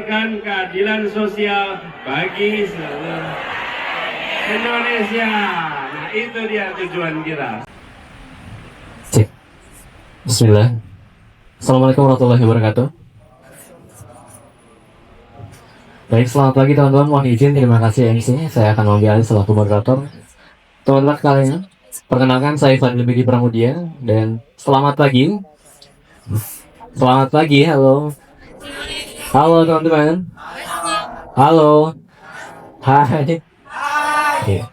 menegakkan keadilan sosial bagi seluruh Indonesia. Nah, itu dia tujuan kita. Cek. Bismillah. Assalamualaikum warahmatullahi wabarakatuh. Baik, selamat pagi teman-teman. Mohon izin, terima kasih MC. Saya akan mengambil alih selaku moderator. Teman-teman sekalian, perkenalkan saya Fadil Bedi Pramudia dan selamat pagi. Selamat pagi, halo. Halo teman-teman. Halo. Hai. Oke.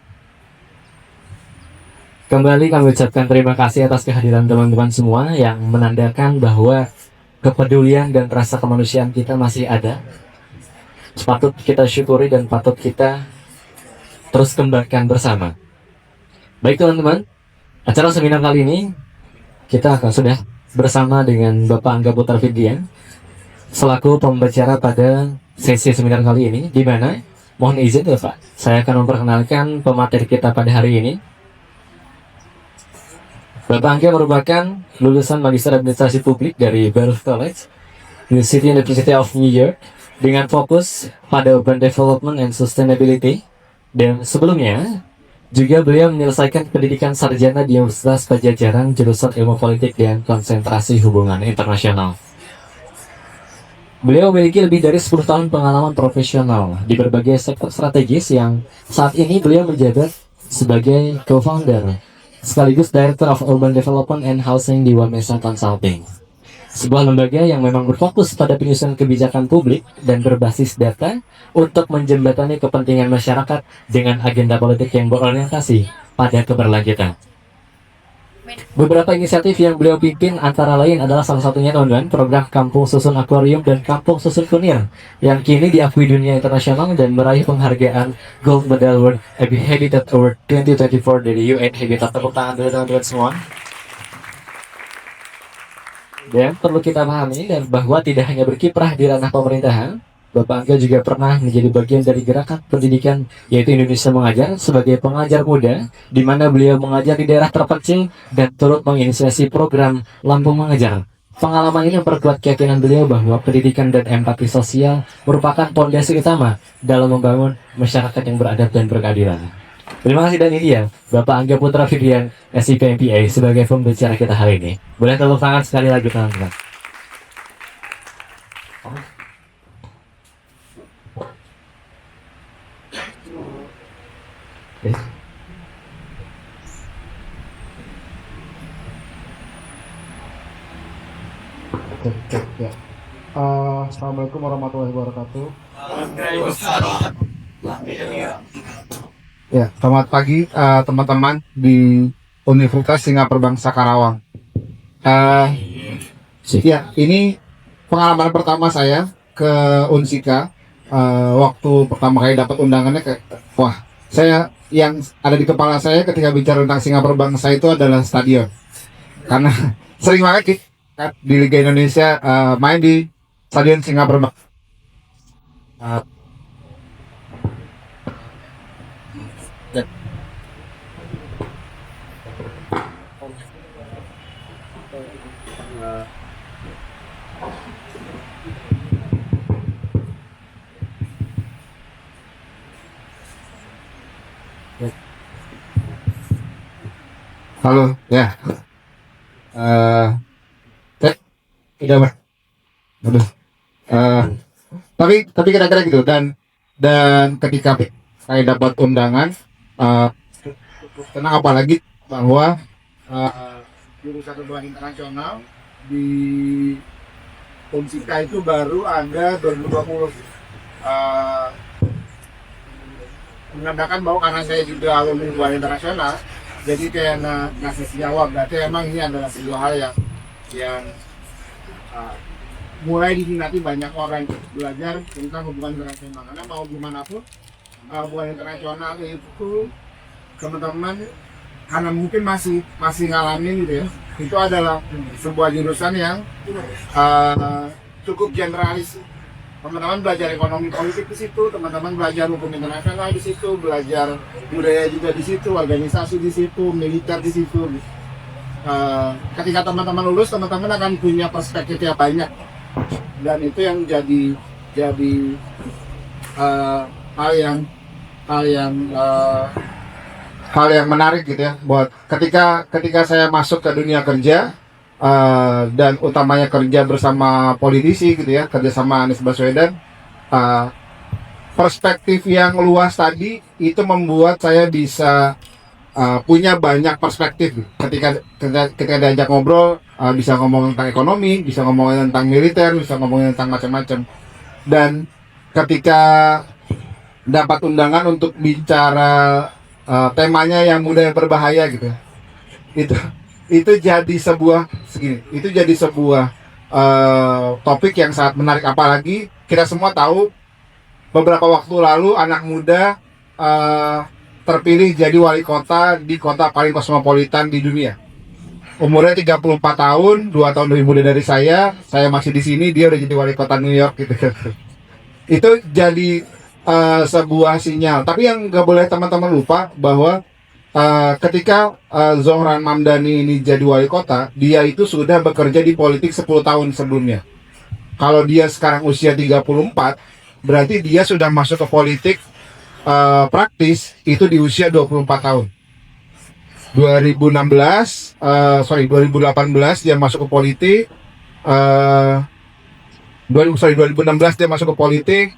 Kembali kami ucapkan terima kasih atas kehadiran teman-teman semua yang menandakan bahwa kepedulian dan rasa kemanusiaan kita masih ada. Patut kita syukuri dan patut kita terus kembangkan bersama. Baik teman-teman, acara seminar kali ini kita akan sudah bersama dengan Bapak Angga Putra Fidian selaku pembicara pada sesi seminar kali ini, di mana mohon izin ya Pak, saya akan memperkenalkan pemateri kita pada hari ini. Bapak Angga merupakan lulusan Magister Administrasi Publik dari Baruch College, University of New York, dengan fokus pada Urban Development and Sustainability, dan sebelumnya juga beliau menyelesaikan pendidikan sarjana di Universitas Padjadjaran jurusan Ilmu Politik dan Konsentrasi Hubungan Internasional. Beliau memiliki lebih dari 10 tahun pengalaman profesional di berbagai sektor strategis yang saat ini beliau menjabat sebagai co-founder sekaligus Director of Urban Development and Housing di Wamesa Consulting, sebuah lembaga yang memang berfokus pada penyusunan kebijakan publik dan berbasis data untuk menjembatani kepentingan masyarakat dengan agenda politik yang berorientasi pada keberlanjutan. Beberapa inisiatif yang beliau pimpin antara lain adalah salah satunya teman-teman program Kampung Susun Akuarium dan Kampung Susun Kunir yang kini diakui dunia internasional dan meraih penghargaan Gold Medal World Habitat Award 2024 dari UN Habitat. Tepuk tangan dulu teman-teman semua. Dan perlu kita pahami dan bahwa tidak hanya berkiprah di ranah pemerintahan, Bapak Angga juga pernah menjadi bagian dari gerakan pendidikan yaitu Indonesia Mengajar sebagai pengajar muda, di mana beliau mengajar di daerah terpencil dan turut menginisiasi program Lampung Mengajar. Pengalaman ini memperkuat keyakinan beliau bahwa pendidikan dan empati sosial merupakan fondasi utama dalam membangun masyarakat yang beradab dan berkeadilan. Terima kasih, dan ini dia Bapak Angga Putra Fidian, SIP MPA sebagai pembicara kita hari ini. Boleh tepuk tangan sekali lagi teman-teman. Ya. Assalamualaikum warahmatullahi wabarakatuh. Ya, selamat pagi teman-teman di Universitas Singapura Bangsa Karawang. Ya, ini pengalaman pertama saya ke Unsika. Waktu pertama kali dapat undangannya, wah, saya yang ada di kepala saya ketika bicara tentang Singapura Bangsa itu adalah stadion. Karena sering banget di Liga Indonesia main di Stadion Singapura Bangsa. Halo, ya. Tidak ber. Aduh. Tapi kira-kira gitu, dan ketika saya dapat undangan, tenang, apalagi bahwa jurusan hubungan internasional di Unsika itu baru ada 2020. Menandakan bahwa karena saya juga alumni hubungan internasional, jadi kayak ngasih jawab. Berarti emang ini adalah sebuah hal yang mulai diminati banyak orang belajar tentang hubungan internasional. Karena mau gimana pun hubungan internasional itu teman-teman karena mungkin masih ngalamin gitu ya, itu adalah sebuah jurusan yang cukup generalis. Teman-teman belajar ekonomi politik di situ, teman-teman belajar hukum internasional di situ, belajar budaya juga di situ, organisasi di situ, militer di situ. Ketika teman-teman lulus, teman-teman akan punya perspektif yang banyak, dan itu yang jadi jadi hal yang hal yang hal yang menarik gitu ya, buat ketika saya masuk ke dunia kerja, dan utamanya kerja bersama politisi gitu ya, kerja sama Anies Baswedan. uh, Perspektif yang luas tadi itu membuat saya bisa punya banyak perspektif ketika diajak ngobrol. Bisa ngomong tentang ekonomi, bisa ngomongin tentang militer, bisa ngomongin tentang macam-macam. Dan ketika dapat undangan untuk bicara temanya yang mudah yang berbahaya gitu, itu itu jadi sebuah topik yang sangat menarik. Apalagi kita semua tahu beberapa waktu lalu anak muda terpilih jadi wali kota di kota paling kosmopolitan di dunia. Umurnya 34 tahun, 2 tahun lebih muda dari saya masih di sini, dia udah jadi wali kota New York gitu. Itu jadi sebuah sinyal. Tapi yang gak boleh teman-teman lupa bahwa ketika Zohran Mamdani ini jadi wali kota, dia itu sudah bekerja di politik 10 tahun sebelumnya. Kalau dia sekarang usia 34, berarti dia sudah masuk ke politik praktis itu di usia 24 tahun. 2018 dia masuk ke politik. 2016 dia masuk ke politik,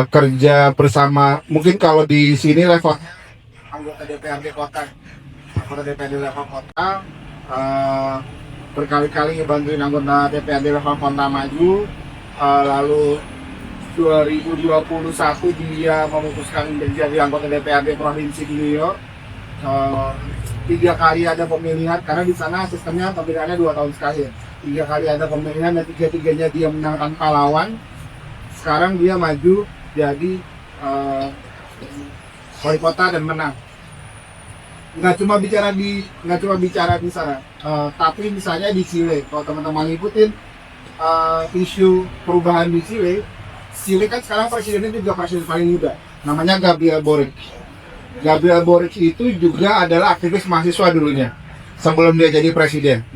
kerja bersama, mungkin kalau di sini level anggota DPRD kota, berkali-kali ngebantuin anggota DPRD level kota maju. Lalu 2021 dia memutuskan menjadi anggota DPRD provinsi di New York. 3 kali ada pemilihan, karena di sana sistemnya pemilihannya 2 tahun sekali. 3 kali ada pemilihan dan 3-tiganya dia menang tanpa lawan. Sekarang dia maju jadi wali kota dan menang. Nggak cuma bicara di sana, tapi misalnya di Chile, kalau teman-teman ngikutin isu perubahan di Chile kan sekarang presidennya juga presiden paling muda, namanya Gabriel Boric. Gabriel Boric itu juga adalah aktivis mahasiswa dulunya. Sebelum dia jadi presiden,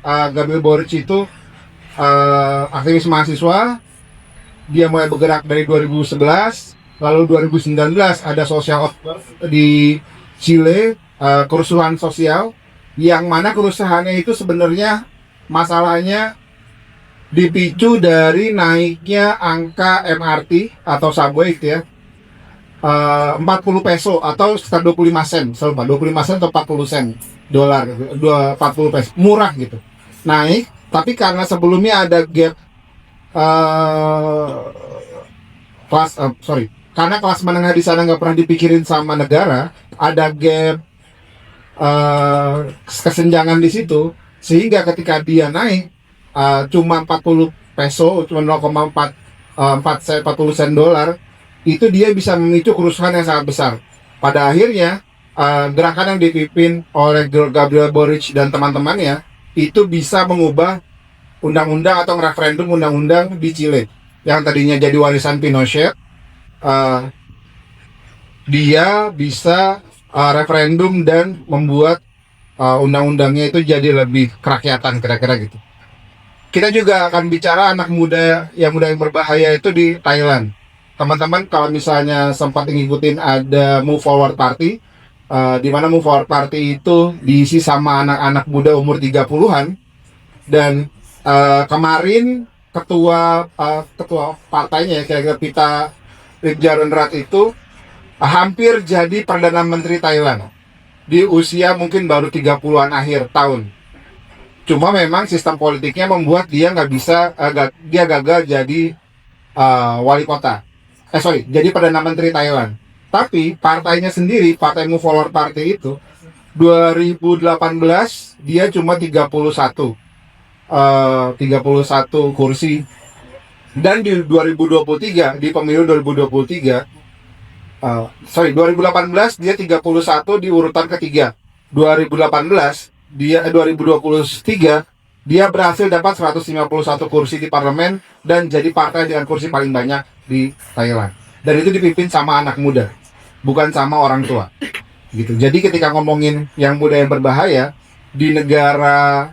Gabriel Boric itu aktivis mahasiswa. Dia mulai bergerak dari 2011, lalu 2019 ada social outburst di Chile, kerusuhan sosial, yang mana kerusuhannya itu sebenarnya masalahnya dipicu dari naiknya angka MRT atau subway gitu ya. 40 peso atau sekitar 25 sen, 25 sen atau 40 sen dolar, 40 peso, murah gitu. Naik, tapi karena sebelumnya ada gap karena kelas menengah di sana nggak pernah dipikirin sama negara, ada gap kesenjangan di situ, sehingga ketika dia naik cuma 40 peso, cuma 40 sen dolar, itu dia bisa memicu kerusuhan yang sangat besar. Pada akhirnya gerakan yang dipimpin oleh Gabriel Boric dan teman-temannya itu bisa mengubah undang-undang atau referendum undang-undang di Chile yang tadinya jadi warisan Pinochet. Dia bisa referendum dan membuat undang-undangnya itu jadi lebih kerakyatan, kira-kira gitu. Kita juga akan bicara anak muda yang berbahaya itu di Thailand. Teman-teman kalau misalnya sempat ngikutin, ada Move Forward Party, di mana Move Forward Party itu diisi sama anak-anak muda umur 30-an. Dan kemarin ketua partainya, kira-kira Pita Limjaroenrat itu hampir jadi Perdana Menteri Thailand di usia mungkin baru 30-an akhir tahun. Cuma memang sistem politiknya membuat dia dia gagal jadi wali kota. Jadi Perdana Menteri Thailand. Tapi partainya sendiri, Partai Move Forward Party itu 2018 dia cuma 31 kursi. Dan di 2023, di pemilu 2023, 2018 dia 31 di urutan ketiga. 2023 dia berhasil dapat 151 kursi di parlemen dan jadi partai dengan kursi paling banyak di Thailand. Dan itu dipimpin sama anak muda, bukan sama orang tua. Gitu. Jadi ketika ngomongin yang muda yang berbahaya di negara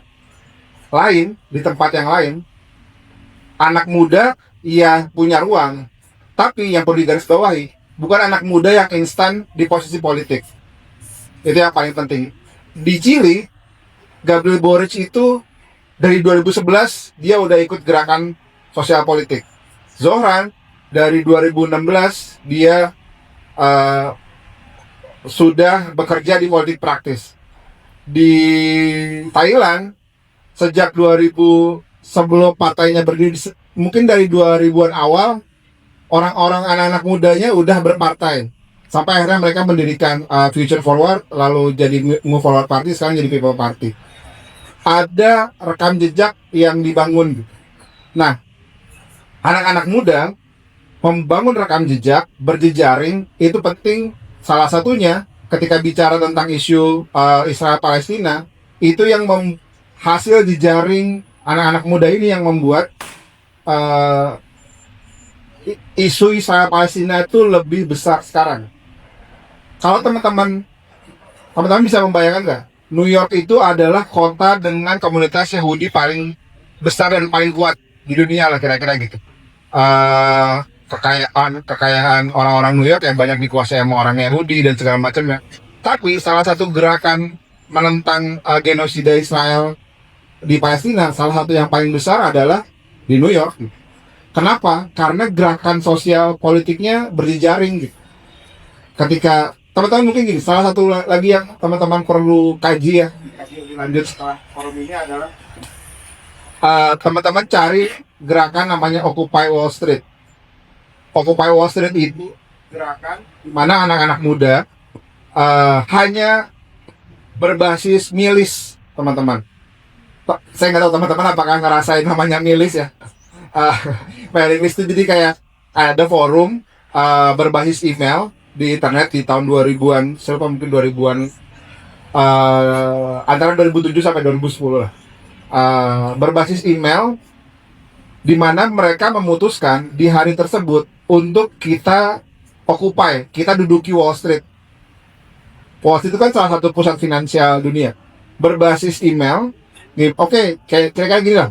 lain, di tempat yang lain, anak muda ia punya ruang. Tapi yang perlu digarisbawahi, bukan anak muda yang instan di posisi politik. Itu yang paling penting. Di Chili, Gabriel Boric itu dari 2011 dia udah ikut gerakan sosial politik. Zohran dari 2016 dia sudah bekerja di politik praktis. Di Thailand sejak 2000 sebelum partainya berdiri, mungkin dari 2000-an awal, orang-orang anak-anak mudanya udah berpartai. Sampai akhirnya mereka mendirikan Future Forward, lalu jadi Move Forward Party, sekarang jadi People Party. Ada rekam jejak yang dibangun. Nah, anak-anak muda membangun rekam jejak, berjejaring, itu penting. Salah satunya ketika bicara tentang isu Israel Palestina, itu yang hasil jejaring anak-anak muda ini yang membuat isu Israel Palestina itu lebih besar sekarang. Kalau teman-teman bisa membayangkan nggak, New York itu adalah kota dengan komunitas Yahudi paling besar dan paling kuat di dunia lah, kira-kira gitu. Kekayaan orang-orang New York yang banyak dikuasai sama orang Yahudi dan segala macamnya. Tapi salah satu gerakan menentang genosida Israel di Palestina, salah satu yang paling besar adalah di New York. Kenapa? Karena gerakan sosial politiknya berjejaring gitu. Ketika teman-teman mungkin gini, salah satu lagi yang teman-teman perlu kaji ya, lebih lanjut setelah forum ini adalah teman-teman cari gerakan namanya Occupy Wall Street. Occupy Wall Street itu gerakan di mana anak-anak muda hanya berbasis milis, teman-teman. Saya nggak tahu teman-teman apakah ngerasain namanya milis ya. Mailing list itu jadi kayak ada forum berbasis email di internet di tahun 2000-an, siapa mungkin 2000-an, antara 2007 sampai 2010 lah. Berbasis email di mana mereka memutuskan di hari tersebut untuk kita occupy, kita duduki Wall Street. Wall Street itu kan salah satu pusat finansial dunia. Berbasis email, oke, kira-kira gini lah.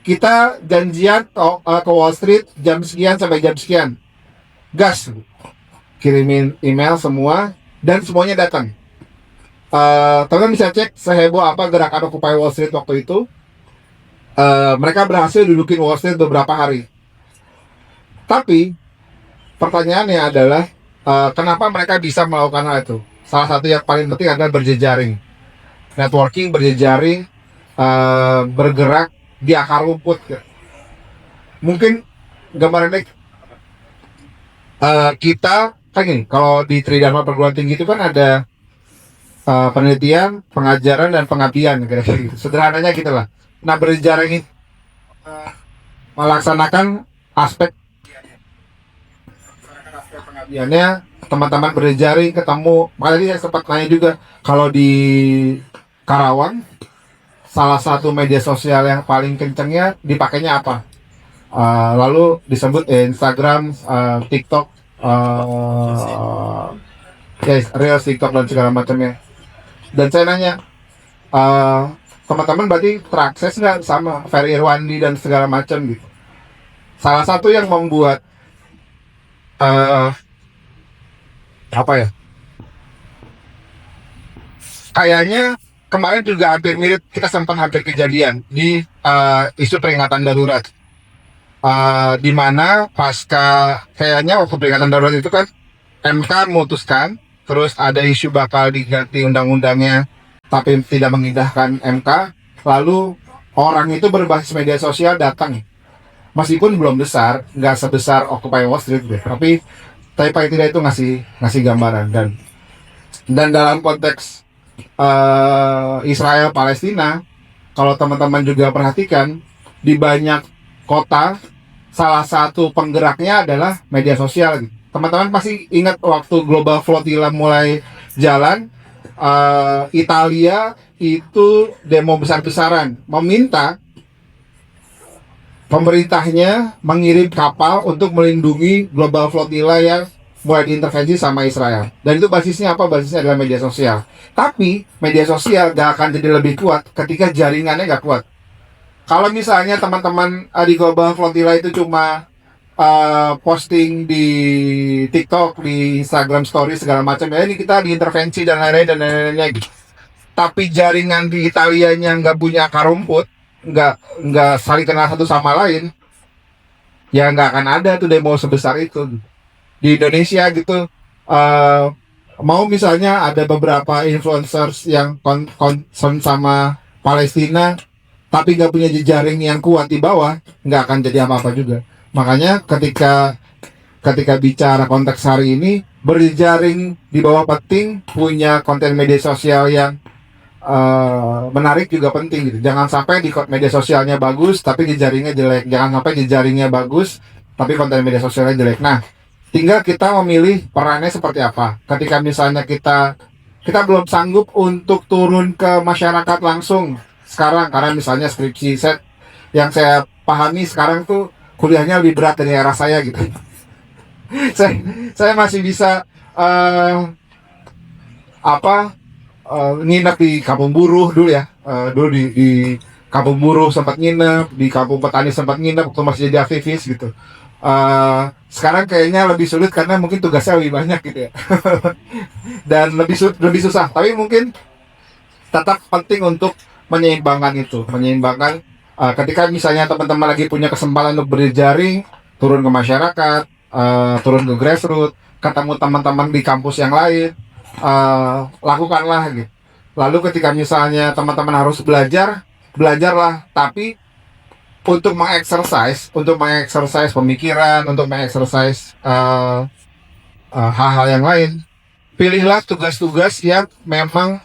Kita janjian ke Wall Street jam sekian sampai jam sekian. Gas, kirimin email semua dan semuanya datang. Teman-teman bisa cek seheboh apa gerakan Occupy Wall Street waktu itu. Mereka berhasil dudukin Wall Street beberapa hari. Tapi pertanyaannya adalah kenapa mereka bisa melakukan hal itu? Salah satu yang paling penting adalah berjejaring, networking, berjejaring, bergerak di akar rumput. Mungkin gambarannya kita kan gini, kalau di Tridharma Perguruan Tinggi itu kan ada penelitian, pengajaran, dan pengabdian, kira-kira gitu. Sederhananya gitulah. Nah, berjejaring melaksanakan aspek pengabdiannya, teman-teman berjejaring ketemu. Makanya saya sempat nanya juga, kalau di Karawang salah satu media sosial yang paling kencengnya dipakainya apa? Lalu disebut Instagram, TikTok, Reels, TikTok, dan segala macamnya. Dan saya nanya, teman-teman berarti terakses nggak sama Ferry Irwandi dan segala macam gitu? Salah satu yang membuat apa ya? Kayaknya kemarin juga hampir mirip, kita sempat hampir kejadian di isu peringatan darurat. Di mana pasca kayaknya waktu peringatan darurat itu kan MK memutuskan, terus ada isu bakal diganti undang-undangnya tapi tidak mengindahkan MK, lalu orang itu berbasis media sosial datang, meskipun belum besar, nggak sebesar Occupy Wall Street gitu, tapi paling tidak itu ngasih gambaran. Dan dalam konteks Israel Palestina, kalau teman-teman juga perhatikan, di banyak kota salah satu penggeraknya adalah media sosial. Teman-teman pasti ingat waktu Global Flotilla mulai jalan, Italia itu demo besar-besaran meminta pemerintahnya mengirim kapal untuk melindungi Global Flotilla yang mulai diintervensi sama Israel. Dan itu basisnya apa? Basisnya adalah media sosial. Tapi media sosial gak akan jadi lebih kuat ketika jaringannya gak kuat. Kalau misalnya teman-teman di Global Flotilla itu cuma posting di TikTok, di Instagram Story segala macam ya, ini kita diintervensi dan lain-lain dan lain-lainnya gitu. Tapi jaringan di Italianya nggak punya akar rumput, nggak saling kenal satu sama lain, ya nggak akan ada tuh demo sebesar itu di Indonesia gitu. eh, Mau misalnya ada beberapa influencers yang concern sama Palestina tapi nggak punya jejaring yang kuat di bawah, nggak akan jadi apa-apa juga. Makanya ketika ketika bicara konteks hari ini, berjejaring di bawah penting, punya konten media sosial yang menarik juga penting gitu. Jangan sampai di media sosialnya bagus tapi jejaringnya jelek. Jangan sampai jejaringnya bagus tapi konten media sosialnya jelek. Nah, tinggal kita memilih perannya seperti apa. Ketika misalnya kita belum sanggup untuk turun ke masyarakat langsung sekarang, karena misalnya skripsi set yang saya pahami sekarang tuh kuliahnya lebih berat dari era saya gitu. saya masih bisa nginep di kampung buruh dulu ya. Dulu di kampung buruh sempat nginep, di kampung petani sempat nginep waktu masih jadi aktivis gitu. Sekarang kayaknya lebih sulit karena mungkin tugasnya lebih banyak gitu ya. Dan lebih susah, tapi mungkin tetap penting untuk menyeimbangkan ketika misalnya teman-teman lagi punya kesempatan untuk berjejaring, turun ke masyarakat, turun ke grassroots, ketemu teman-teman di kampus yang lain, lakukanlah gitu. Lalu ketika misalnya teman-teman harus belajarlah, tapi untuk mengeksersis pemikiran, untuk mengeksersis hal-hal yang lain, pilihlah tugas-tugas yang memang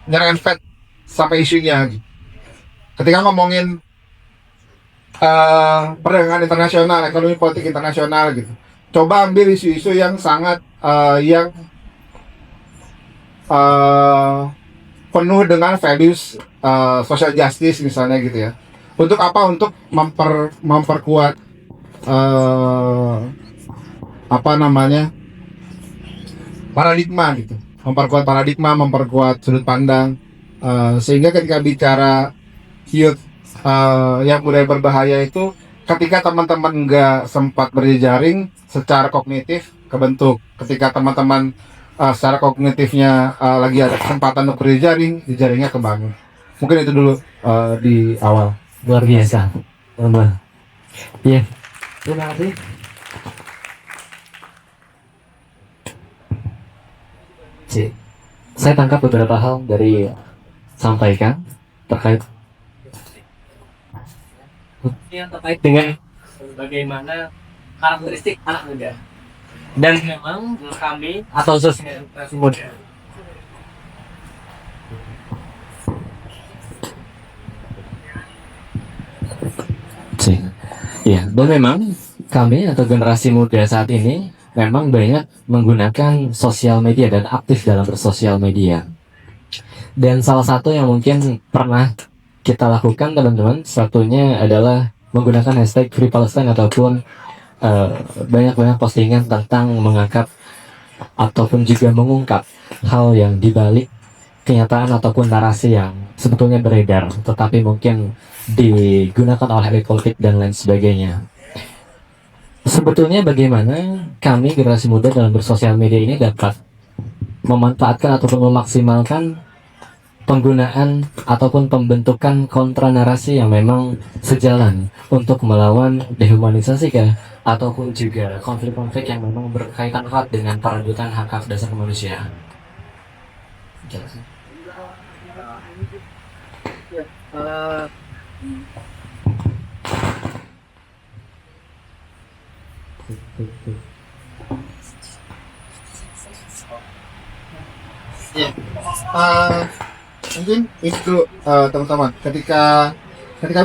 nyerempet sampai isunya. Ketika ngomongin perdagangan internasional, ekonomi politik internasional gitu, coba ambil isu-isu yang sangat penuh dengan values social justice misalnya gitu ya. Untuk apa? Untuk memperkuat paradigma gitu, memperkuat sudut pandang, sehingga ketika bicara youth yang budaya berbahaya itu, ketika teman-teman nggak sempat berjejaring secara kognitif kebentuk, ketika teman-teman secara kognitifnya lagi ada kesempatan untuk berjejaring, jejaringnya kebangun. Mungkin itu dulu di awal. Luar biasa. Iya. Terima kasih. Saya tangkap beberapa hal dari sampaikan terkait yang terkait dengan bagaimana karakteristik anak muda, dan memang kami atau sosialisasi muda. Ya, dan memang kami atau generasi muda saat ini memang banyak menggunakan sosial media dan aktif dalam bersosial media. Dan salah satu yang mungkin pernah kita lakukan teman-teman, satunya adalah menggunakan hashtag Free Palestine ataupun banyak-banyak postingan tentang mengangkat ataupun juga mengungkap hal yang dibalik kenyataan ataupun narasi yang sebetulnya beredar, tetapi mungkin digunakan oleh elit politik dan lain sebagainya. Sebetulnya bagaimana kami generasi muda dalam bersosial media ini dapat memanfaatkan ataupun memaksimalkan penggunaan ataupun pembentukan kontra narasi yang memang sejalan untuk melawan dehumanisasi ataupun juga konflik-konflik yang memang berkaitan erat dengan perebutan hak-hak dasar kemanusiaan. Mungkin itu teman-teman. Ketika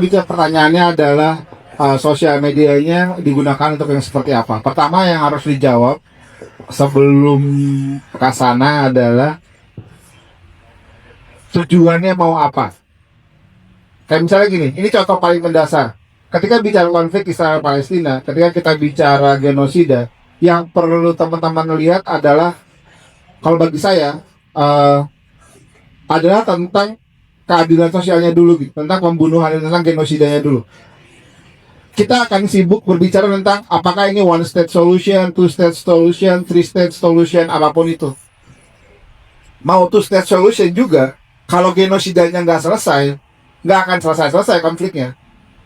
bicara pertanyaannya adalah sosial medianya digunakan untuk yang seperti apa. Pertama yang harus dijawab sebelum ke sana adalah tujuannya mau apa. Kayak misalnya gini, ini contoh paling mendasar. Ketika bicara konflik Israel Palestina, ketika kita bicara genosida, yang perlu teman-teman lihat adalah, kalau bagi saya adalah tentang keadilan sosialnya dulu gitu, tentang pembunuhan, tentang genosidanya dulu. Kita akan sibuk berbicara tentang apakah ini one state solution, two state solution, three state solution, apapun itu. Mau two state solution juga, kalau genosidanya nggak selesai, nggak akan selesai konfliknya.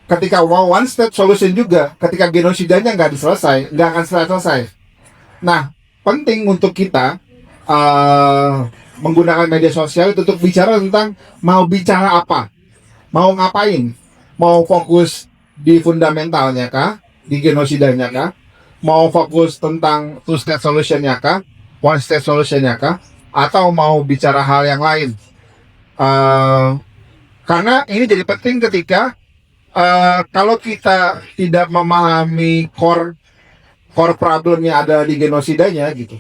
Ketika mau one state solution juga, ketika genosidanya nggak diselesai, nggak akan selesai. Nah, penting untuk kita menggunakan media sosial itu untuk bicara tentang mau bicara apa, mau ngapain, mau fokus di fundamentalnya kah, di genosidanya kah, mau fokus tentang two state solutionnya kah, one state solutionnya kah, atau mau bicara hal yang lain. Karena ini jadi penting ketika kalau kita tidak memahami core problemnya ada di genosidanya gitu.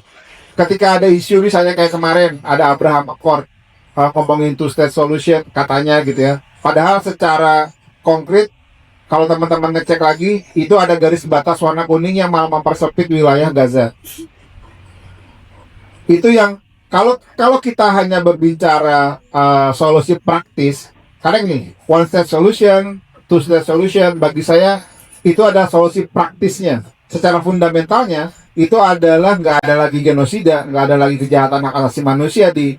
Ketika ada isu misalnya kayak kemarin ada Abraham Accord ngomongin two state solution katanya gitu ya. Padahal secara konkret kalau teman-teman ngecek lagi itu ada garis batas warna kuning yang malah mempersempit wilayah Gaza. Itu yang kalau kita hanya berbicara solusi praktis, karena ini one state solution, two state solution bagi saya itu ada solusi praktisnya. Secara fundamentalnya itu adalah nggak ada lagi genosida, nggak ada lagi kejahatan hak asasi manusia di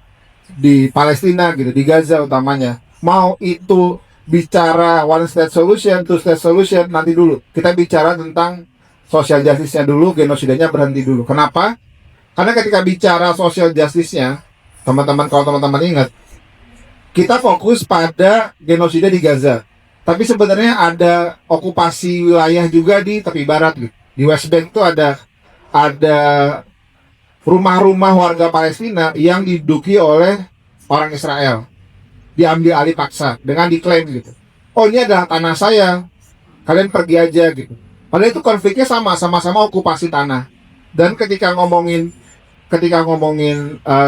Palestina gitu, di Gaza utamanya. Mau itu bicara one state solution, two state solution nanti dulu. Kita bicara tentang social justice-nya dulu, genosidanya berhenti dulu. Kenapa? Karena ketika bicara social justice-nya, teman-teman kalau teman-teman ingat, kita fokus pada genosida di Gaza. Tapi sebenarnya ada okupasi wilayah juga di tepi barat gitu. Di West Bank itu ada rumah-rumah warga Palestina yang diduduki oleh orang Israel, diambil alih paksa dengan diklaim gitu. Oh ini adalah tanah saya, kalian pergi aja gitu. Padahal itu konfliknya sama-sama okupasi tanah. Dan ketika ngomongin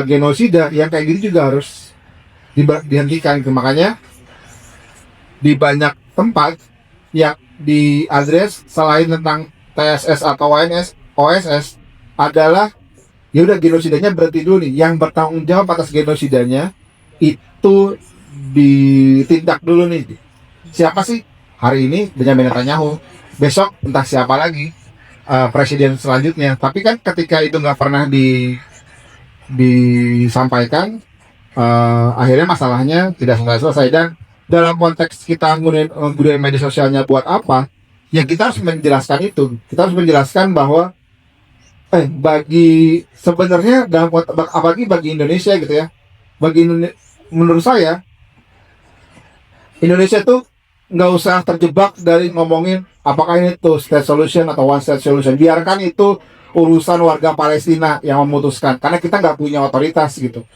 genosida yang kayak gini juga harus dihentikan gitu. Makanya di banyak tempat yang diadres selain tentang TSS atau OSS adalah ya udah genosidanya berhenti dulu nih. Yang bertanggung jawab atas genosidanya itu ditindak dulu nih. Siapa sih? Hari ini Benjamin Netanyahu, besok entah siapa lagi presiden selanjutnya. Tapi kan ketika itu nggak pernah disampaikan, akhirnya masalahnya tidak selesai. Dan dalam konteks kita menggunakan media sosialnya buat apa? Ya kita harus menjelaskan itu. Kita harus menjelaskan bahwa sebenarnya dalam apalagi bagi Indonesia gitu ya. Menurut saya Indonesia tuh nggak usah terjebak dari ngomongin apakah ini tuh state solution atau one state solution. Biarkan itu urusan warga Palestina yang memutuskan. Karena kita nggak punya otoritas gitu.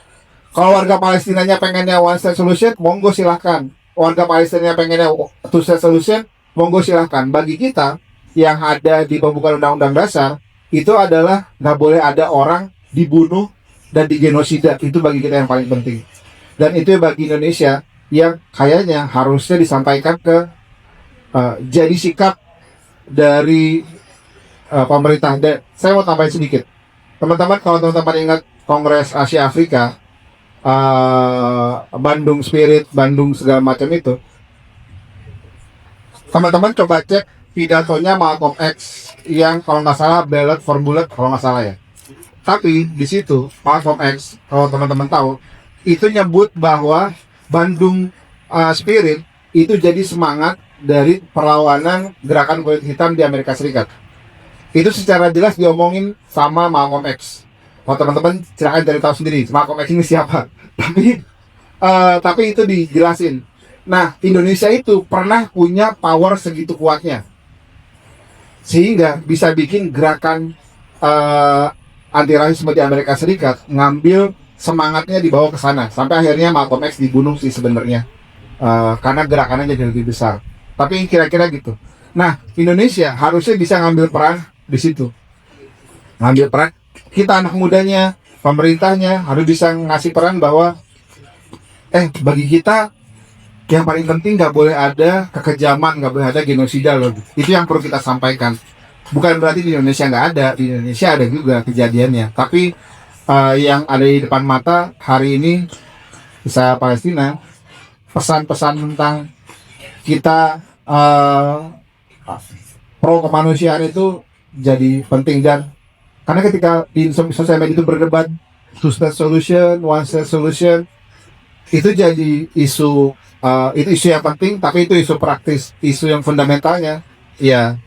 Kalau warga Palestinanya pengennya one state solution, monggo silahkan. Warga Palestina pengennya two state solution, monggo silahkan. Bagi kita yang ada di pembukaan Undang-Undang Dasar itu adalah nggak boleh ada orang dibunuh dan digenosida. Itu bagi kita yang paling penting. Dan itu bagi Indonesia yang kayaknya harusnya disampaikan ke jadi sikap dari pemerintah. Dan saya mau tambahin sedikit, teman-teman, kalau teman-teman ingat Kongres Asia Afrika, Bandung Spirit, Bandung segala macam itu, teman-teman coba cek pidatonya Malcolm X yang kalau nggak salah ballot for bullet kalau nggak salah ya. Tapi di situ Malcolm X, kalau teman-teman tahu, itu nyebut bahwa Bandung Spirit itu jadi semangat dari perlawanan gerakan kulit hitam di Amerika Serikat. Itu secara jelas diomongin sama Malcolm X. Kalau teman-teman silakan cari tahu sendiri Malcolm X ini siapa. Tapi itu dijelasin. Nah, Indonesia itu pernah punya power segitu kuatnya sehingga bisa bikin gerakan anti rasisme di Amerika Serikat, ngambil semangatnya dibawa ke sana sampai akhirnya Malcolm X dibunuh sih sebenarnya, karena gerakannya jadi lebih besar. Tapi kira-kira gitu. Nah, Indonesia harusnya bisa ngambil peran di situ, ngambil peran. Kita anak mudanya, pemerintahnya harus bisa ngasih peran bahwa bagi kita yang paling penting nggak boleh ada kekejaman, nggak boleh ada genosida loh. Itu yang perlu kita sampaikan. Bukan berarti di Indonesia nggak ada, di Indonesia ada juga kejadiannya. Tapi yang ada di depan mata hari ini, bisa Palestina, pesan-pesan tentang kita pro kemanusiaan itu jadi penting. Dan karena ketika di sosial media itu berdebat two state solution, one state solution, itu jadi isu itu isu yang penting, tapi itu isu praktis. Isu yang fundamentalnya ya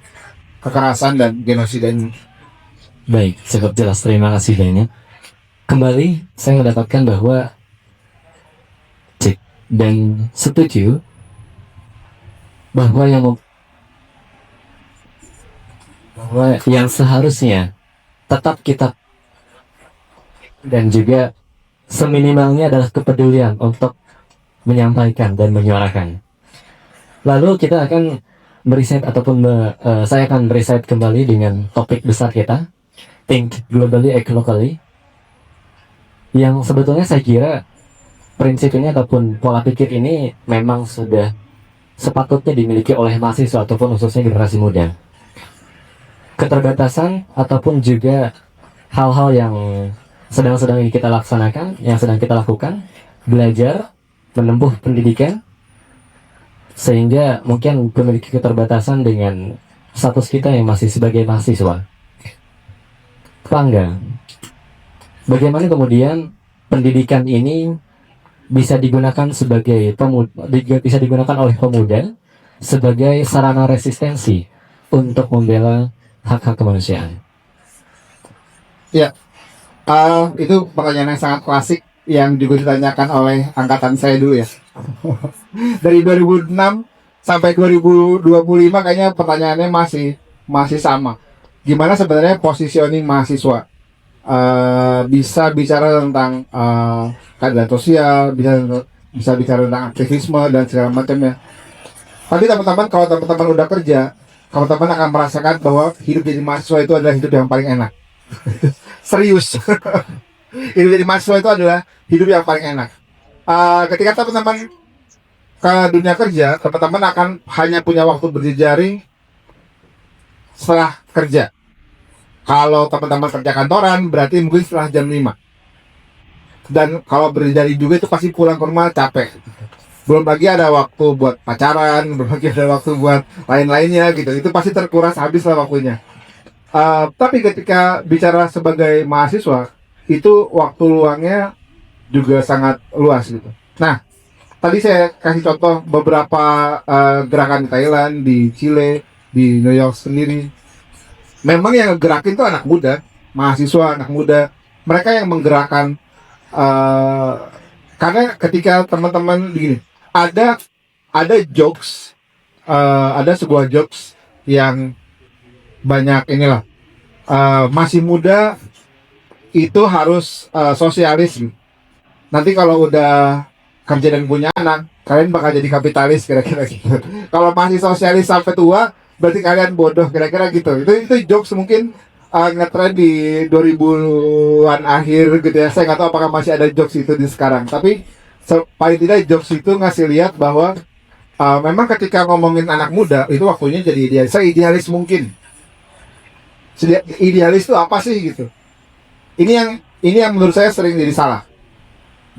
kekerasan dan genosida ini. Baik, cukup jelas. Terima kasih banyak. Kembali, saya mendapatkan bahwa cek dan setuju bahwa yang seharusnya tetap kita dan juga seminimalnya adalah kepedulian untuk menyampaikan dan menyuarakan. Lalu kita akan meriset ataupun saya akan meriset kembali dengan topik besar kita, think globally, act locally, yang sebetulnya saya kira prinsip ini ataupun pola pikir ini memang sudah sepatutnya dimiliki oleh mahasiswa ataupun khususnya generasi muda. Keterbatasan ataupun juga hal-hal yang sedang ini kita laksanakan, yang sedang kita lakukan, belajar, menempuh pendidikan, sehingga mungkin memiliki keterbatasan dengan status kita yang masih sebagai mahasiswa. Bangga. Bagaimana kemudian pendidikan ini bisa digunakan sebagai bisa digunakan oleh pemuda sebagai sarana resistensi untuk membela hak-hak kemanusiaan. Ya, itu pertanyaan yang sangat klasik yang juga ditanyakan oleh angkatan saya dulu ya. Dari 2006 sampai 2025 kayaknya pertanyaannya masih sama. Gimana sebenarnya positioning mahasiswa? Bisa bicara tentang keadilan sosial, bisa bicara tentang aktivisme dan segala macamnya. Tapi teman-teman, kalau teman-teman udah kerja, teman-teman akan merasakan bahwa hidup jadi mahasiswa itu adalah hidup yang paling enak. Serius. Hidup jadi mahasiswa itu adalah hidup yang paling enak. Ketika teman-teman ke dunia kerja, teman-teman akan hanya punya waktu berjejaring setelah kerja. Kalau teman-teman kerja kantoran, berarti mungkin setelah jam 5. Dan kalau berjejaring juga itu pasti pulang ke rumah capek. Belum lagi ada waktu buat pacaran, belum lagi ada waktu buat lain-lainnya gitu. Itu pasti terkuras habis lah waktunya. Tapi ketika bicara sebagai mahasiswa, itu waktu luangnya juga sangat luas gitu. Nah, tadi saya kasih contoh beberapa gerakan di Thailand, di Chile, di New York sendiri. Memang yang gerakin itu anak muda, mahasiswa, anak muda. Mereka yang menggerakkan, karena ketika teman-teman gini, ada jokes, ada sebuah jokes yang banyak inilah, masih muda itu harus sosialis. Nanti kalau udah kerja dan punya anak, kalian bakal jadi kapitalis kira-kira gitu. Kalau masih sosialis sampai tua, berarti kalian bodoh kira-kira gitu. Itu jokes mungkin ngetren di 2000-an akhir gitu ya. Saya nggak tahu apakah masih ada jokes itu di sekarang. Tapi paling tidak jokes itu ngasih lihat bahwa memang ketika ngomongin anak muda itu waktunya jadi idealis. Saya idealis mungkin. Idealis itu apa sih gitu? Ini yang menurut saya sering jadi salah.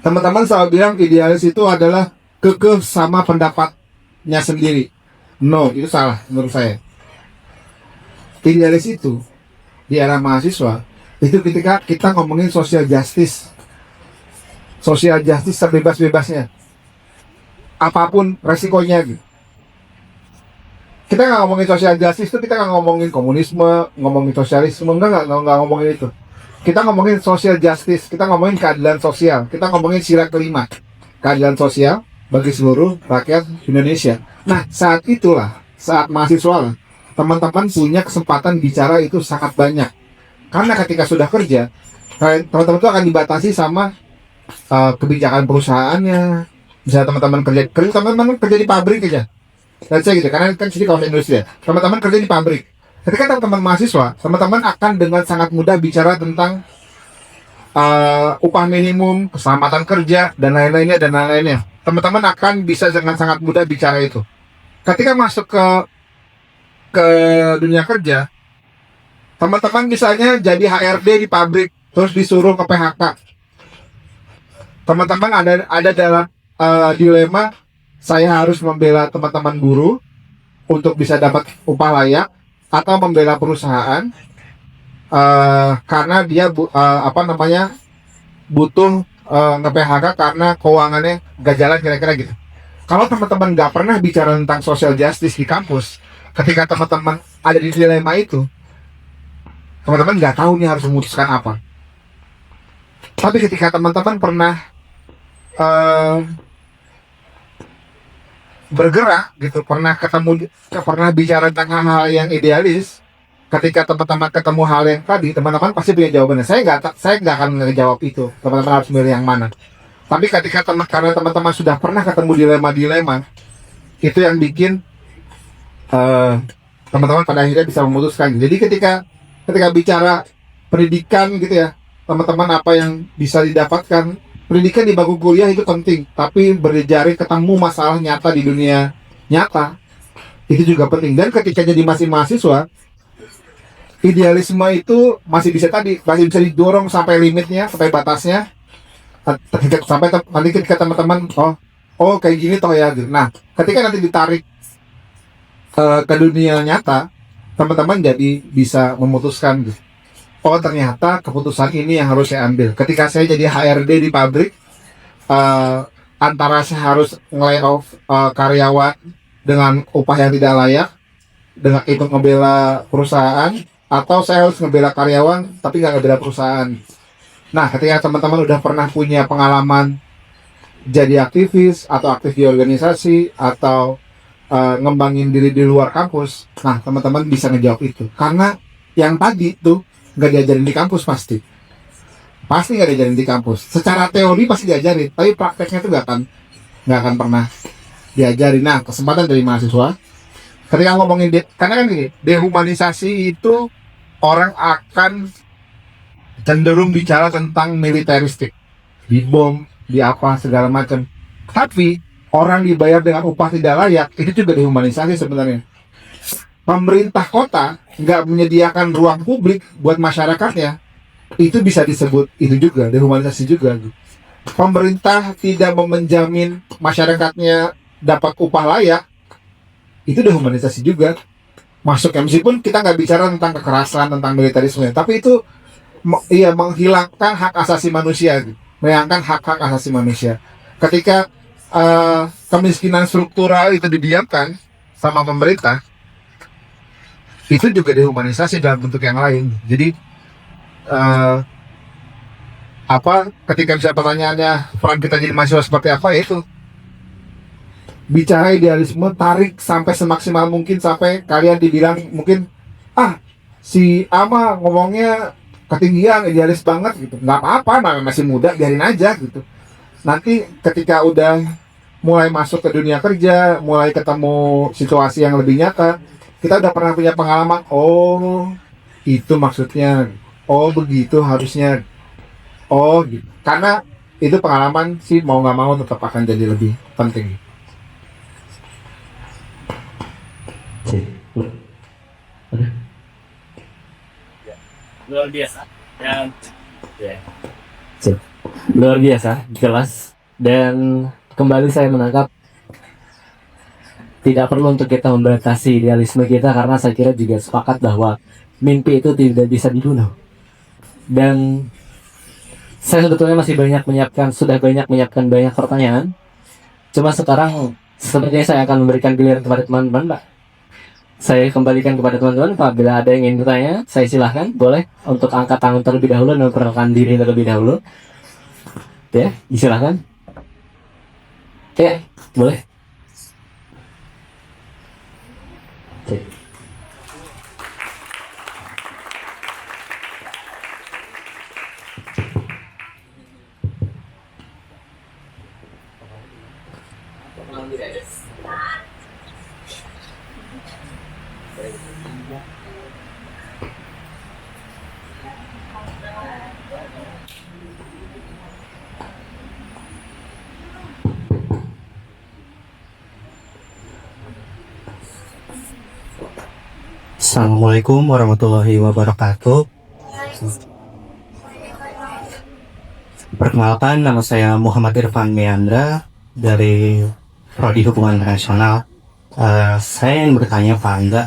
Teman-teman selalu bilang idealis itu adalah kekeh sama pendapatnya sendiri. No, itu salah menurut saya. Idealis itu di era mahasiswa itu ketika kita ngomongin social justice sebebas-bebasnya, apapun resikonya gitu. Kita nggak ngomongin social justice itu, kita nggak ngomongin komunisme, ngomongin sosialisme, nggak ngomongin itu. Kita ngomongin social justice, kita ngomongin keadilan sosial, kita ngomongin sila kelima, keadilan sosial bagi seluruh rakyat Indonesia. Nah, saat itulah, saat mahasiswa, teman-teman punya kesempatan bicara itu sangat banyak. Karena ketika sudah kerja, teman-teman itu akan dibatasi sama kebijakan perusahaannya. Misalnya teman-teman kerja di pabrik aja. Dan saya gitu, karena kan sini kawasan industri ya. Teman-teman kerja di pabrik. Ketika teman-teman mahasiswa, teman-teman akan dengan sangat mudah bicara tentang upah minimum, keselamatan kerja, dan lain-lainnya. Teman-teman akan bisa dengan sangat mudah bicara itu. Ketika masuk ke dunia kerja, teman-teman misalnya jadi HRD di pabrik, terus disuruh ke PHK. Teman-teman ada dalam dilema saya harus membela teman-teman guru untuk bisa dapat upah layak, atau membela perusahaan karena dia butuh nge-PHK karena keuangannya gak jalan, kira-kira gitu. Kalau teman-teman nggak pernah bicara tentang social justice di kampus, ketika teman-teman ada di dilema itu, teman-teman nggak tahu nih harus memutuskan apa. Tapi ketika teman-teman pernah bergerak gitu, pernah bicara tentang hal-hal yang idealis, ketika teman-teman ketemu hal yang tadi, teman-teman pasti punya jawabannya. Saya nggak akan ngejawab itu. Teman-teman harus milih yang mana. Tapi ketika karena teman-teman sudah pernah ketemu dilema-dilema, itu yang bikin teman-teman pada akhirnya bisa memutuskan. Jadi ketika bicara pendidikan gitu ya, teman-teman apa yang bisa didapatkan, pendidikan di bangku kuliah itu penting, tapi berjejaring ketemu masalah nyata di dunia nyata itu juga penting. Dan ketika jadi masih mahasiswa, idealisme itu masih bisa didorong sampai limitnya, sampai batasnya. Nanti ketika teman-teman oh kayak gini toh ya gitu. Nah, ketika nanti ditarik ke dunia nyata, teman-teman jadi bisa memutuskan gitu. Oh, ternyata keputusan ini yang harus saya ambil. Ketika saya jadi HRD di pabrik, antara saya harus nge-layoff karyawan dengan upah yang tidak layak, dengan itu ngebela perusahaan, atau saya harus ngebela karyawan tapi nggak ngebela perusahaan. Nah, ketika teman-teman udah pernah punya pengalaman jadi aktivis atau aktif di organisasi atau ngembangin diri di luar kampus, nah teman-teman bisa ngejawab itu. Karena yang tadi tuh nggak diajarin di kampus, pasti nggak diajarin di kampus. Secara teori pasti diajarin, tapi prakteknya tuh nggak akan pernah diajarin. Nah, kesempatan dari mahasiswa ketika ngomongin karena kan gini, dehumanisasi itu orang akan cenderung bicara tentang militeristik, di bom, di apa segala macam. Tapi orang dibayar dengan upah tidak layak, itu juga dehumanisasi sebenarnya. Pemerintah kota nggak menyediakan ruang publik buat masyarakatnya, itu bisa disebut itu juga dehumanisasi juga. Pemerintah tidak menjamin masyarakatnya dapat upah layak, itu dehumanisasi juga. Masuknya meskipun kita nggak bicara tentang kekerasan, tentang militerisme, tapi itu menghilangkan hak asasi manusia, menghilangkan hak-hak asasi manusia. Ketika kemiskinan struktural itu didiamkan sama pemerintah, itu juga dehumanisasi dalam bentuk yang lain. Jadi ketika misalnya pertanyaannya peran kita jadi mahasiswa seperti apa, ya itu bicara idealisme, tarik sampai semaksimal mungkin sampai kalian dibilang mungkin si Ama ngomongnya ketinggian, idealis banget gitu. Nggak apa-apa, namanya masih muda, biarin aja gitu. Nanti ketika udah mulai masuk ke dunia kerja, mulai ketemu situasi yang lebih nyata, kita udah pernah punya pengalaman. Oh, itu maksudnya. Oh, begitu harusnya. Oh, gitu. Karena itu pengalaman sih, mau nggak mau tetap akan jadi lebih penting. Luar biasa. Luar biasa, jelas. Dan kembali saya menangkap tidak perlu untuk kita membatasi idealisme kita, karena saya kira juga sepakat bahwa mimpi itu tidak bisa dibunuh. Dan saya sebetulnya sudah banyak menyiapkan banyak pertanyaan. Cuma sekarang sepertinya saya akan memberikan pilihan kepada teman-teman, Pak. Saya kembalikan kepada teman-teman, apabila ada yang ingin bertanya, saya silahkan, boleh untuk angkat tangan terlebih dahulu dan memperkenalkan diri terlebih dahulu. Ya, silakan. Ya, boleh. Assalamualaikum warahmatullahi wabarakatuh. Perkenalkan, nama saya Muhammad Irfan Meandra dari Prodi Hubungan Internasional. Saya ingin bertanya Pak Angga,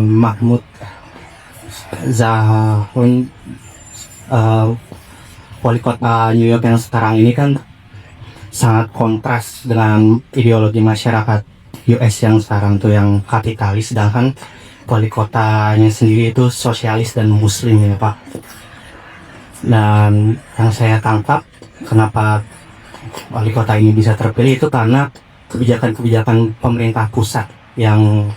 Mahmud Zahun, wali kota New York yang sekarang ini kan sangat kontras dengan ideologi masyarakat US yang sekarang tuh yang kapitalis, sedangkan wali kotanya sendiri itu sosialis dan muslim ya Pak. Dan yang saya tangkap, kenapa wali kota ini bisa terpilih itu karena kebijakan-kebijakan pemerintah pusat yang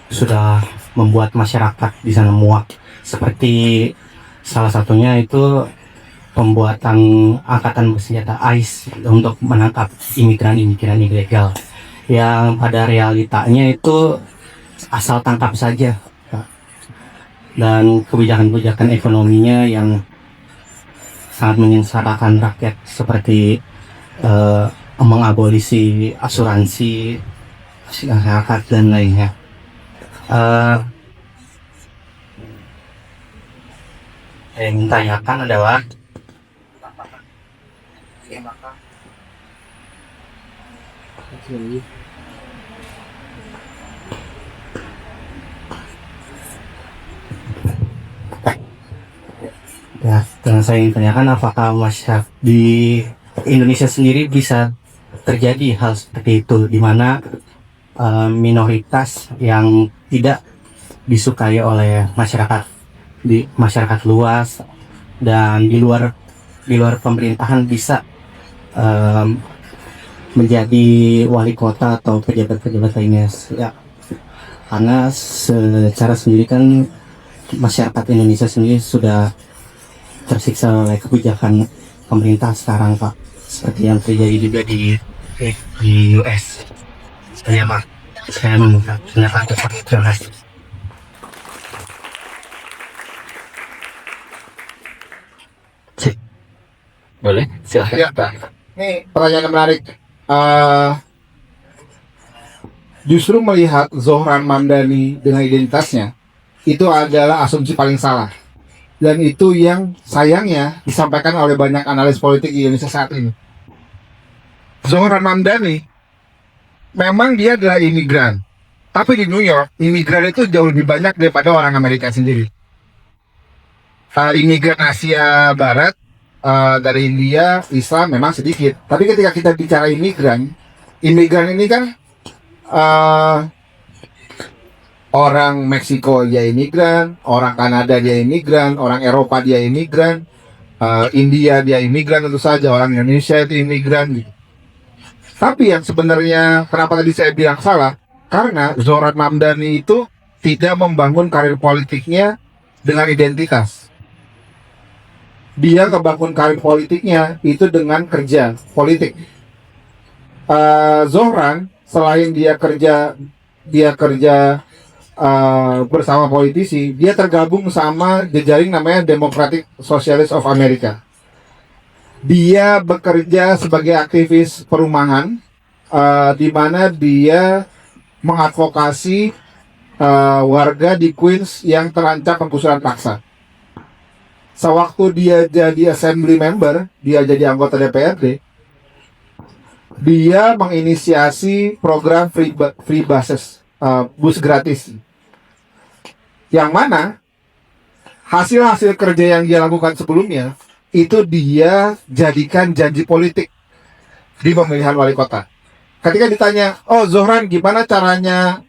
sudah membuat masyarakat di sana muak. Seperti salah satunya itu pembuatan angkatan bersenjata ICE untuk menangkap imigran-imigran ilegal, yang pada realitanya itu asal tangkap saja. Dan kebijakan-kebijakan ekonominya yang sangat menyengsarakan rakyat, seperti mengabolisi asuransi masyarakat dan lainnya. Yang ingin tanyakan adalah ya, dan saya ingin tanyakan apakah masyarakat di Indonesia sendiri bisa terjadi hal seperti itu, di mana minoritas yang tidak disukai oleh masyarakat, di masyarakat luas dan di luar pemerintahan bisa menjadi wali kota atau pejabat-pejabat lainnya ya. Karena secara sendiri kan masyarakat Indonesia sendiri sudah tersiksa oleh kebijakan pemerintah sekarang Pak, seperti yang terjadi juga di US. Saya Pak, saya meminta pendapat seperti itu. Terima kasih. Boleh, silahkan. Ya, ini pertanyaan menarik. Justru melihat Zohran Mamdani dengan identitasnya itu adalah asumsi paling salah, dan itu yang sayangnya disampaikan oleh banyak analis politik di Indonesia saat ini. Zohran Mamdani memang dia adalah imigran, tapi di New York imigran itu jauh lebih banyak daripada orang Amerika sendiri. Imigran Asia Barat, dari India, Islam memang sedikit. Tapi ketika kita bicara imigran ini kan orang Meksiko dia imigran, orang Kanada dia imigran, orang Eropa dia imigran, India dia imigran, tentu saja orang Indonesia itu imigran gitu. Tapi yang sebenarnya kenapa tadi saya bilang salah, karena Zohran Mamdani itu tidak membangun karir politiknya dengan identitas. Dia ngebangun karir politiknya itu dengan kerja politik. Zohran selain dia kerja bersama politisi, dia tergabung sama jejaring namanya Democratic Socialists of America. Dia bekerja sebagai aktivis perumahan, di mana dia mengadvokasi warga di Queens yang terancam penggusuran paksa. Sewaktu dia jadi assembly member, dia jadi anggota DPRD, dia menginisiasi program free buses, bus gratis, yang mana hasil kerja yang dia lakukan sebelumnya itu dia jadikan janji politik di pemilihan wali kota. Ketika ditanya, oh Zohran gimana caranya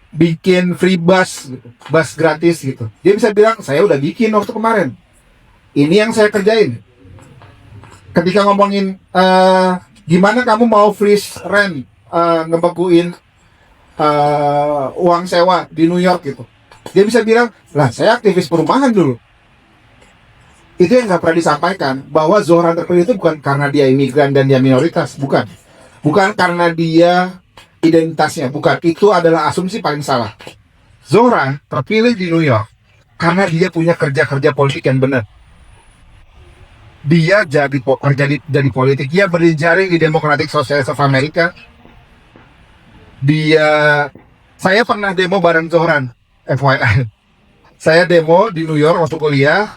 bikin free bus gratis gitu, dia bisa bilang saya udah bikin waktu kemarin, ini yang saya kerjain. Ketika ngomongin gimana kamu mau freeze rent, ngebekuin uang sewa di New York gitu, dia bisa bilang lah saya aktivis perumahan dulu. Itu yang nggak pernah disampaikan, bahwa Zohran terpilih itu bukan karena dia imigran dan dia minoritas, bukan karena dia identitasnya, bukan. Itu adalah asumsi paling salah. Zohran terpilih di New York karena dia punya kerja politik yang benar. Dia jadi politik, dia berjejaring di Democratic Socialists of America. Saya pernah demo bareng Zohran, FYI. Saya demo di New York waktu kuliah.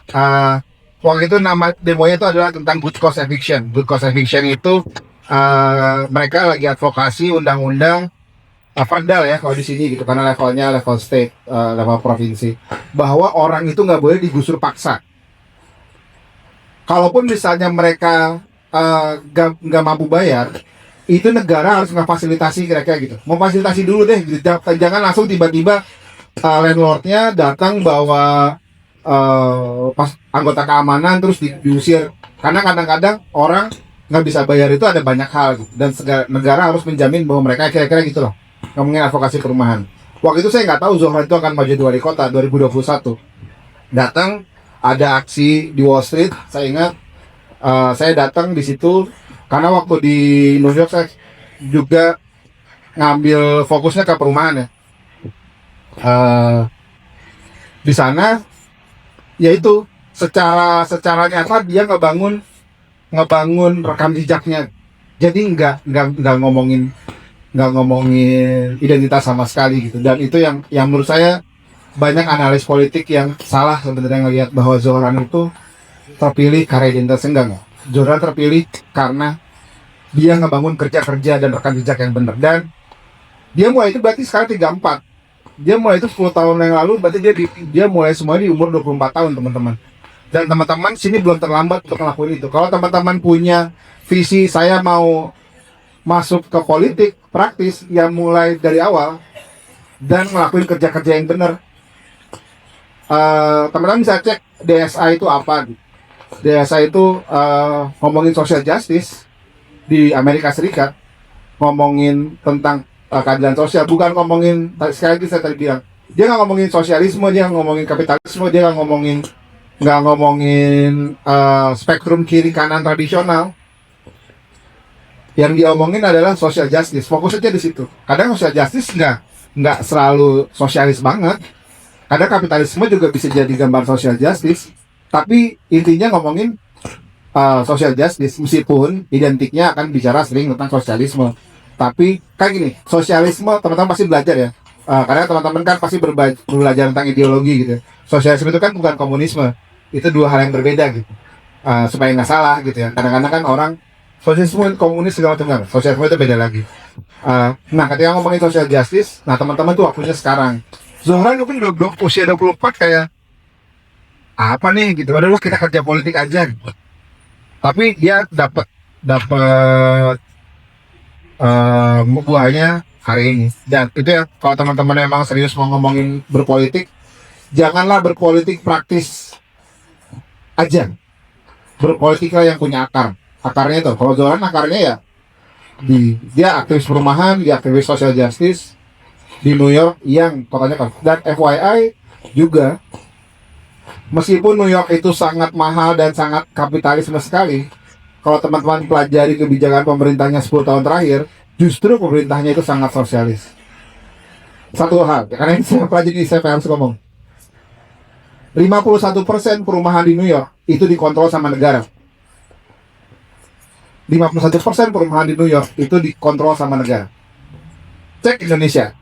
Waktu itu nama demonya itu adalah tentang good cause eviction. Good cause eviction itu mereka lagi advokasi undang-undang Vandal ya kalau di sini gitu, karena levelnya level state, level provinsi, bahwa orang itu nggak boleh digusur paksa. Kalaupun misalnya mereka nggak mampu bayar, itu negara harus ngefasilitasi kira-kira gitu, memfasilitasi dulu deh gitu. Jangan langsung tiba-tiba landlordnya datang bawa pas anggota keamanan terus diusir, karena kadang-kadang orang nggak bisa bayar itu ada banyak hal gitu. Dan negara harus menjamin bahwa mereka kira-kira gitu loh, ngomongin advokasi perumahan. Waktu itu saya nggak tahu Zohran itu akan maju di wali kota 2021. Datang ada aksi di Wall Street, saya ingat saya datang di situ karena waktu di New York saya juga ngambil fokusnya ke perumahan ya. Di sana yaitu secara nyata dia ngebangun rekam jejaknya, jadi nggak ngomongin identitas sama sekali gitu. Dan itu yang menurut saya banyak analis politik yang salah sebenarnya ngelihat bahwa Zohran itu terpilih karena identitas. Enggak. Zohran terpilih karena dia ngebangun kerja dan rekam jejak yang benar. Dan dia mulai itu berarti sekarang 34. Dia mulai itu 10 tahun yang lalu, berarti dia mulai semua di umur 24 tahun teman-teman. Dan teman-teman sini belum terlambat untuk ngelakuin itu. Kalau teman-teman punya visi saya mau masuk ke politik praktis, yang mulai dari awal dan ngelakuin kerja-kerja yang benar. Teman-teman bisa cek DSA itu apa. DSA itu ngomongin social justice di Amerika Serikat, ngomongin tentang keadilan sosial, bukan ngomongin, sekali lagi saya tadi bilang, dia nggak ngomongin sosialisme, dia nggak ngomongin kapitalisme, dia nggak ngomongin spektrum kiri kanan tradisional. Yang dia omongin adalah social justice, fokusnya di situ. Kadang social justice nggak selalu sosialis banget, kadang kapitalisme juga bisa jadi gambar social justice, tapi intinya ngomongin social justice, meskipun identiknya akan bicara sering tentang sosialisme. Tapi kayak gini, sosialisme teman-teman pasti belajar ya, karena teman-teman kan pasti belajar tentang ideologi gitu. Sosialisme itu kan bukan komunisme, itu dua hal yang berbeda gitu. Supaya nggak salah gitu ya. Kadang-kadang kan orang sosialisme, komunis segala macam, kan sosialisme itu beda lagi. Nah ketika ngomongin social justice, nah teman-teman tuh waktunya sekarang. Zohran mungkin udah usia 24 kayak apa nih gitu, padahal kita kerja politik aja gitu. Tapi dia dapat buahnya hari ini. Dan itu ya, kalau teman-teman emang serius mau ngomongin berpolitik, janganlah berpolitik praktis aja, berpolitiklah yang punya akar. Akarnya itu, kalau Zohran akarnya ya dia aktivis perumahan, dia aktivis social justice di New York yang kotanya kan. Dan FYI juga, meskipun New York itu sangat mahal dan sangat kapitalisme sekali, kalau teman-teman pelajari kebijakan pemerintahnya 10 tahun terakhir, justru pemerintahnya itu sangat sosialis. Satu hal, karena ini saya pelajari, saya harus ngomong, 51% perumahan di New York itu dikontrol sama negara. 51% perumahan di New York itu dikontrol sama negara. Cek Indonesia,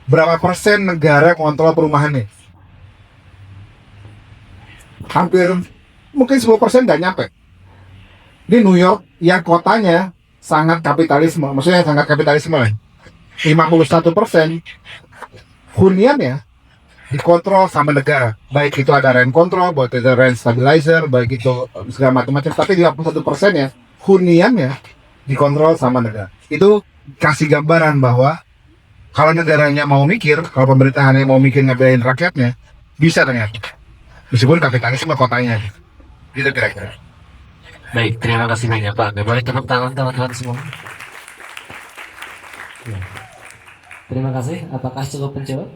berapa persen negara kontrol perumahannya? Hampir, mungkin 10% nggak nyampe. Di New York yang kotanya sangat kapitalisme, maksudnya sangat kapitalisme, 51% huniannya dikontrol sama negara. Baik itu ada rent control, baik itu rent stabilizer, baik itu segala macam-macam. Tapi 51% ya huniannya dikontrol sama negara. Itu kasih gambaran bahwa kalau negaranya mau mikir, kalau pemerintahannya mau mikir ngebelain rakyatnya, bisa ternyata. Meskipun kapitalisme kotanya gitu kira-kira. Baik, terima kasih banyak Pak. Boleh tepuk tangan teman-teman semua. Ya. Terima kasih. Apakah cukup menjawab?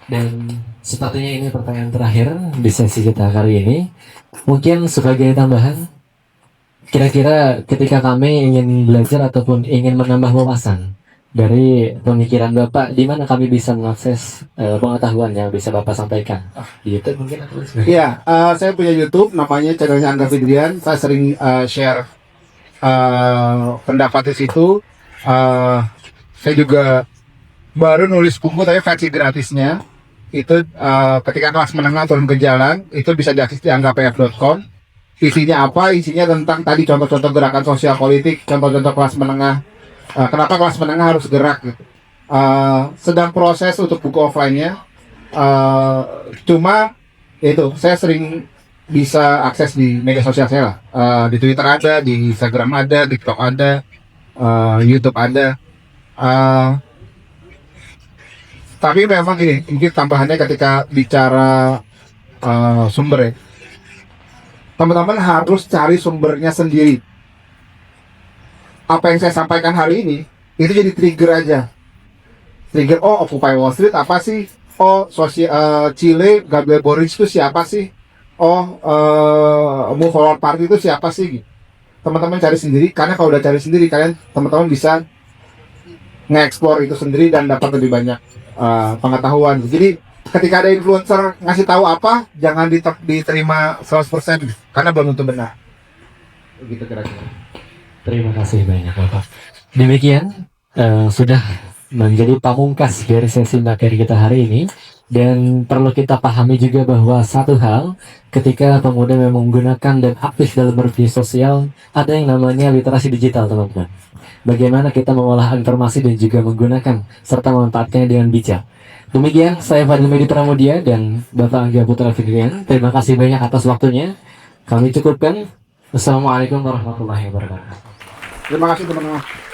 Dan sepertinya ini pertanyaan terakhir di sesi kita kali ini. Mungkin sebagai tambahan, kira-kira ketika kami ingin belajar ataupun ingin menambah wawasan dari pemikiran Bapak, di mana kami bisa mengakses pengetahuan yang bisa Bapak sampaikan? Di YouTube mungkin atau Iya, saya punya YouTube, namanya channelnya Angga Fidrian. Saya sering share pendapat di situ. Saya juga baru nulis buku, tapi versi gratisnya itu ketika kelas menengah turun ke jalan, itu bisa diakses di anggapf.com. Isinya apa? Isinya tentang tadi contoh-contoh gerakan sosial politik, contoh-contoh kelas menengah. Kenapa kelas menengah harus gerak gitu. Sedang proses untuk buku offline-nya. Cuma itu saya sering bisa akses di media sosial saya lah. Di Twitter ada, di Instagram ada, TikTok ada, YouTube ada. Tapi memang ini mungkin tambahannya ketika bicara sumber ya. Teman-teman harus cari sumbernya sendiri. Apa yang saya sampaikan hari ini itu jadi trigger aja. Trigger, oh Occupy Wall Street apa sih? Oh Chile, Gabriel Boric itu siapa sih? Oh Move Forward Party itu siapa sih? Teman-teman cari sendiri, karena kalau udah cari sendiri kalian teman-teman bisa nge-explore itu sendiri dan dapat lebih banyak pengetahuan. Jadi ketika ada influencer ngasih tahu apa, jangan diterima 100% karena belum tentu benar. Begitu kira-kira. Terima kasih banyak Bapak. Demikian sudah menjadi pamungkas dari sesi materi kita hari ini. Dan perlu kita pahami juga bahwa satu hal, ketika pemuda memang menggunakan dan aktif dalam bermedia sosial, ada yang namanya literasi digital, teman-teman. Bagaimana kita mengolah informasi dan juga menggunakan serta memanfaatkannya dengan bijak. Demikian, saya Fadil Medi Pramudia dan Bapak Angga Putra Fikrian. Terima kasih banyak atas waktunya. Kami cukupkan. Wassalamualaikum warahmatullahi wabarakatuh. Terima kasih teman-teman.